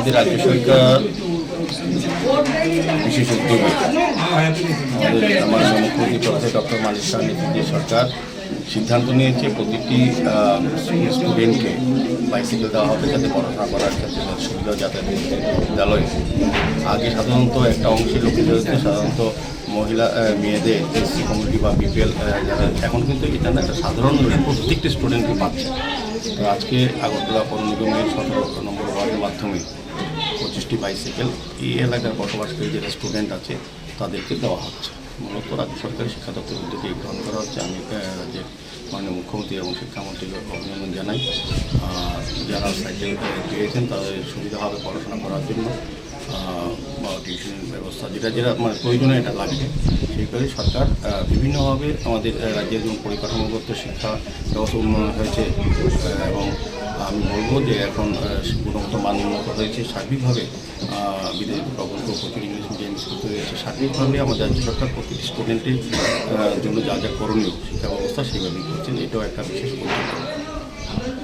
আমাদের রাজ্য সরকার বিশেষ উদ্যোগে আমাদের মুখ্যমন্ত্রী প্রফেসর ডক্টর মানিক সাহার নেতৃত্বে সরকার সিদ্ধান্ত নিয়েছে প্রতিটি স্টুডেন্টকে বাইসাইকেল দেওয়া হবে, যাতে পড়াশোনা করার ক্ষেত্রে সুবিধা যাতায়াত বিদ্যালয়ে। আগে সাধারণত একটা অংশের লোকেদের হচ্ছে সাধারণত মহিলা মেয়েদের এসসি কমিউনিটি বা বিপিএল যারা, এখন কিন্তু এটা না একটা সাধারণ প্রত্যেকটি স্টুডেন্টকে পাচ্ছে। তো আজকে আগরতলা পৌর নিগমের 17 নম্বর ওয়ার্ডের মাধ্যমে 25টি বাইসাইকেল এই এলাকার বসবাসকারী যারা স্টুডেন্ট আছে তাদেরকে দেওয়া হচ্ছে। মূলত রাজ্য সরকারের শিক্ষা দপ্তরের উদ্যোগে গ্রহণ করা হচ্ছে। আমি রাজ্যের মাননীয় মুখ্যমন্ত্রী এবং শিক্ষামন্ত্রীকে অভিনন্দন জানাই। যারা সাইকেল পেয়েছেন তাদের সুবিধা হবে পড়াশোনা করার জন্য বা টিউশনের ব্যবস্থা যেটা মানে প্রয়োজনে এটা লাগবে। সেই করে সরকার বিভিন্নভাবে আমাদের রাজ্যের যেমন পরিকাঠামোগত শিক্ষা ব্যবস্থা উন্নয়ন হয়েছে এবং আমি বলবো যে এখন গুণগত মান উন্নত হয়েছে। সার্বিকভাবে বিদেশি প্রকল্প প্রচুর ইংলিশ মিডিয়াম স্কুল তৈরি হয়েছে। সার্বিকভাবে আমাদের রাজ্য সরকার প্রতিটি স্টুডেন্টের জন্য যা যা করণীয় শিক্ষা ব্যবস্থা সেইভাবেই করছেন। এটাও একটা বিশেষ উদ্যোগ।